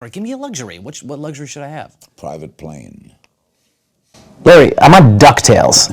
Or give me a luxury. What luxury should I have? Private plane. Larry, I'm on DuckTales.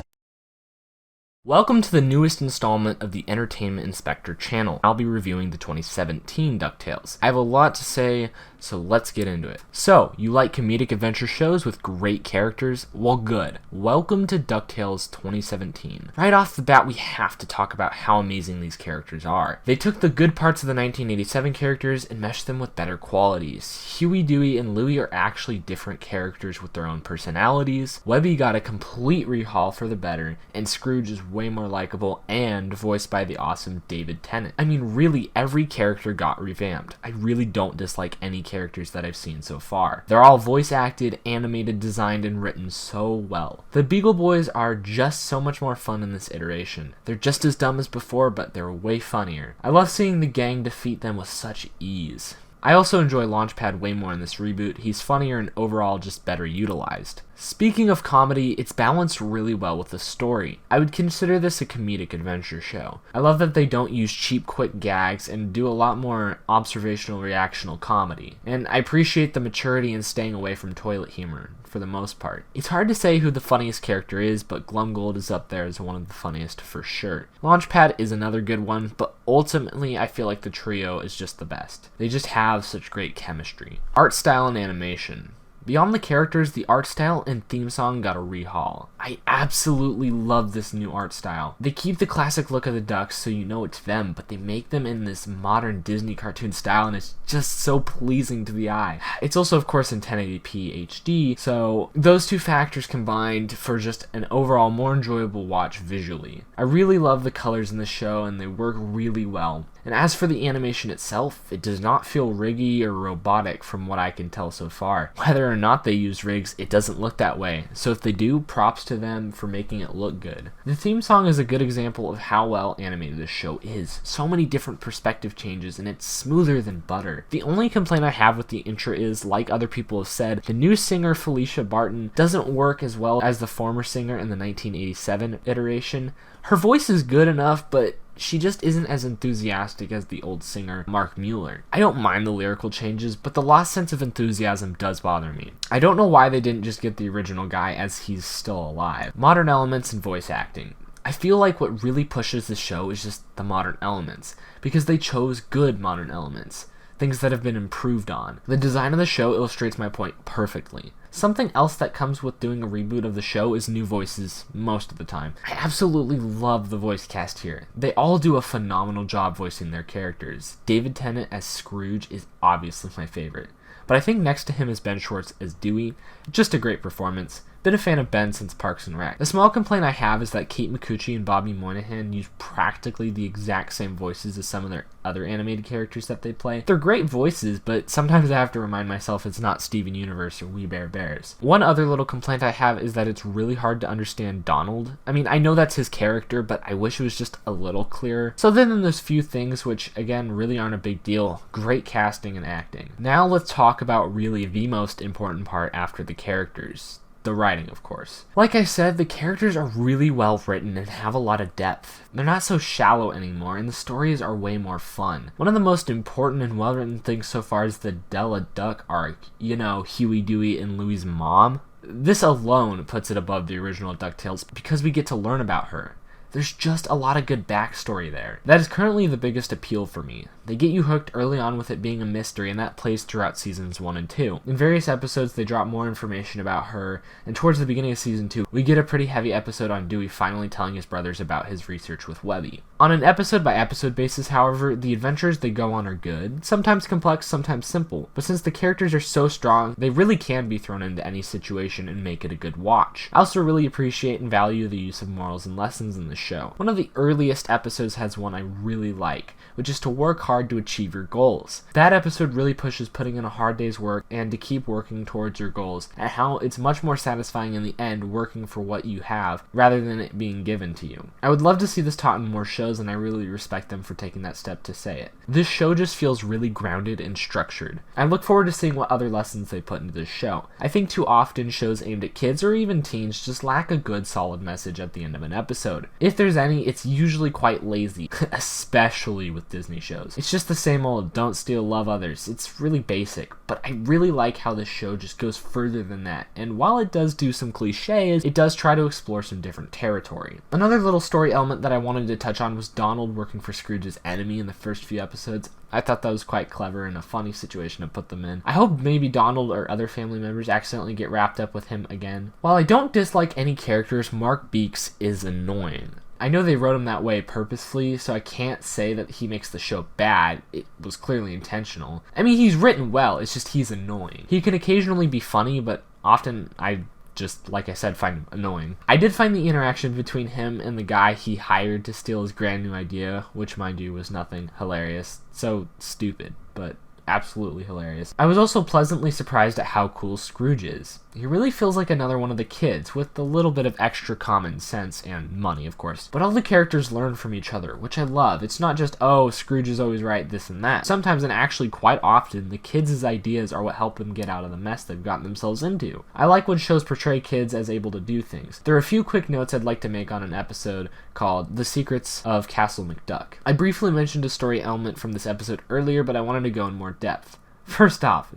Welcome to the newest installment of the Entertainment Inspector channel. I'll be reviewing the 2017 DuckTales. I have a lot to say, so let's get into it. So, you like comedic adventure shows with great characters? Well, good. Welcome to DuckTales 2017. Right off the bat, we have to talk about how amazing these characters are. They took the good parts of the 1987 characters and meshed them with better qualities. Huey, Dewey, and Louie are actually different characters with their own personalities. Webby got a complete rehaul for the better, and Scrooge is way more likable and voiced by the awesome David Tennant. I mean, really, every character got revamped. I really don't dislike any characters that I've seen so far. They're all voice acted, animated, designed, and written so well. The Beagle Boys are just so much more fun in this iteration. They're just as dumb as before, but they're way funnier. I love seeing the gang defeat them with such ease. I also enjoy Launchpad way more in this reboot. He's funnier and overall just better utilized. Speaking of comedy, it's balanced really well with the story. I would consider this a comedic adventure show. I love that they don't use cheap quick gags and do a lot more observational reactional comedy. And I appreciate the maturity in staying away from toilet humor, for the most part. It's hard to say who the funniest character is, but Glumgold is up there as one of the funniest for sure. Launchpad is another good one, but ultimately I feel like the trio is just the best. They just have such great chemistry. Art style and animation. Beyond the characters, the art style and theme song got a rehaul. I absolutely love this new art style. They keep the classic look of the Ducks so you know it's them, but they make them in this modern Disney cartoon style and it's just so pleasing to the eye. It's also of course in 1080p HD, so those two factors combined for just an overall more enjoyable watch visually. I really love the colors in the show and they work really well. And as for the animation itself, it does not feel riggy or robotic from what I can tell so far. Whether or not they use rigs, it doesn't look that way. So if they do, props to them for making it look good. The theme song is a good example of how well animated this show is. So many different perspective changes and it's smoother than butter. The only complaint I have with the intro is, like other people have said, the new singer Felicia Barton doesn't work as well as the former singer in the 1987 iteration. Her voice is good enough, but she just isn't as enthusiastic as the old singer, Mark Mueller. I don't mind the lyrical changes, but the lost sense of enthusiasm does bother me. I don't know why they didn't just get the original guy as he's still alive. Modern elements and voice acting. I feel like what really pushes the show is just the modern elements, because they chose good modern elements. Things that have been improved on. The design of the show illustrates my point perfectly. Something else that comes with doing a reboot of the show is new voices most of the time. I absolutely love the voice cast here. They all do a phenomenal job voicing their characters. David Tennant as Scrooge is obviously my favorite. But I think next to him is Ben Schwartz as Dewey. Just a great performance. Been a fan of Ben since Parks and Rec. The small complaint I have is that Kate Micucci and Bobby Moynihan use practically the exact same voices as some of their other animated characters that they play. They're great voices, but sometimes I have to remind myself it's not Steven Universe or We Bare Bears. One other little complaint I have is that it's really hard to understand Donald. I mean, I know that's his character, but I wish it was just a little clearer. So then there's few things which, again, really aren't a big deal. Great casting and acting. Now let's talk about really the most important part after the characters. The writing, of course. Like I said, the characters are really well written and have a lot of depth. They're not so shallow anymore, and the stories are way more fun. One of the most important and well written things so far is the Della Duck arc. You know, Huey, Dewey, and Louie's mom. This alone puts it above the original DuckTales because we get to learn about her. There's just a lot of good backstory there. That is currently the biggest appeal for me. They get you hooked early on with it being a mystery, and that plays throughout seasons 1 and 2. In various episodes, they drop more information about her, and towards the beginning of season 2, we get a pretty heavy episode on Dewey finally telling his brothers about his research with Webby. On an episode-by-episode basis, however, the adventures they go on are good, sometimes complex, sometimes simple, but since the characters are so strong, they really can be thrown into any situation and make it a good watch. I also really appreciate and value the use of morals and lessons in the show. One of the earliest episodes has one I really like, which is to work hard to achieve your goals. That episode really pushes putting in a hard day's work and to keep working towards your goals, and how it's much more satisfying in the end working for what you have rather than it being given to you. I would love to see this taught in more shows, and I really respect them for taking that step to say it. This show just feels really grounded and structured. I look forward to seeing what other lessons they put into this show. I think too often shows aimed at kids or even teens just lack a good solid message at the end of an episode. If there's any, it's usually quite lazy, especially with Disney shows. It's just the same old don't steal, love others. It's really basic, but I really like how this show just goes further than that, and while it does do some cliches, it does try to explore some different territory. Another little story element that I wanted to touch on was Donald working for Scrooge's enemy in the first few episodes. I thought that was quite clever and a funny situation to put them in. I hope maybe Donald or other family members accidentally get wrapped up with him again. While I don't dislike any characters, Mark Beeks is annoying. I know they wrote him that way purposefully, so I can't say that he makes the show bad. It was clearly intentional. I mean, he's written well, it's just he's annoying. He can occasionally be funny, but often I just, like I said, find him annoying. I did find the interaction between him and the guy he hired to steal his brand new idea, which mind you was nothing, hilarious. So stupid, but absolutely hilarious. I was also pleasantly surprised at how cool Scrooge is. He really feels like another one of the kids, with a little bit of extra common sense and money, of course. But all the characters learn from each other, which I love. It's not just, oh, Scrooge is always right, this and that. Sometimes, and actually quite often, the kids' ideas are what help them get out of the mess they've gotten themselves into. I like when shows portray kids as able to do things. There are a few quick notes I'd like to make on an episode called The Secrets of Castle McDuck. I briefly mentioned a story element from this episode earlier, but I wanted to go in more depth. First off,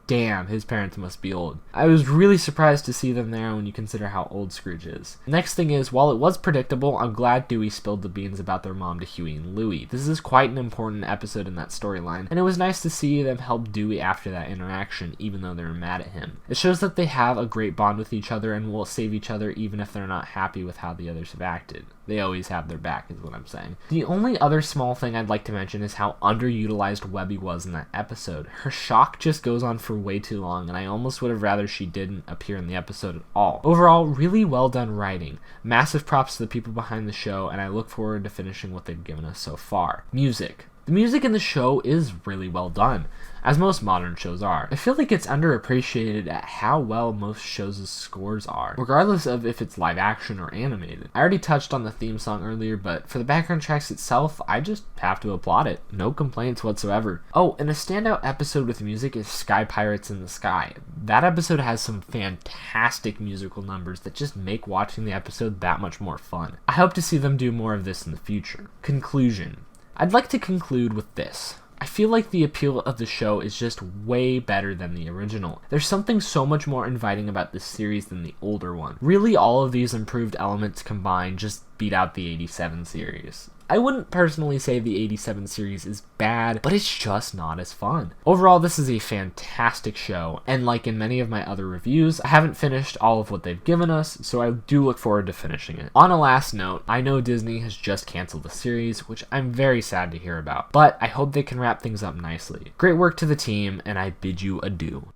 damn, his parents must be old. I was really surprised to see them there when you consider how old Scrooge is. Next thing is, while it was predictable, I'm glad Dewey spilled the beans about their mom to Huey and Louie. This is quite an important episode in that storyline, and it was nice to see them help Dewey after that interaction, even though they were mad at him. It shows that they have a great bond with each other and will save each other even if they're not happy with how the others have acted. They always have their back, is what I'm saying. The only other small thing I'd like to mention is how underutilized Webby was in that episode. Her shock just goes on for way too long, and I almost would have rather she didn't appear in the episode at all. Overall, really well done writing. Massive props to the people behind the show, and I look forward to finishing what they've given us so far. Music. The music in the show is really well done, as most modern shows are. I feel like it's underappreciated at how well most shows' scores are, regardless of if it's live action or animated. I already touched on the theme song earlier, but for the background tracks itself, I just have to applaud it. No complaints whatsoever. Oh, and a standout episode with music is Sky Pirates in the Sky. That episode has some fantastic musical numbers that just make watching the episode that much more fun. I hope to see them do more of this in the future. Conclusion. I'd like to conclude with this. I feel like the appeal of the show is just way better than the original. There's something so much more inviting about this series than the older one. Really, all of these improved elements combined just beat out the 87 series. I wouldn't personally say the 87 series is bad, but it's just not as fun. Overall, this is a fantastic show, and like in many of my other reviews, I haven't finished all of what they've given us, so I do look forward to finishing it. On a last note, I know Disney has just canceled the series, which I'm very sad to hear about, but I hope they can wrap things up nicely. Great work to the team, and I bid you adieu.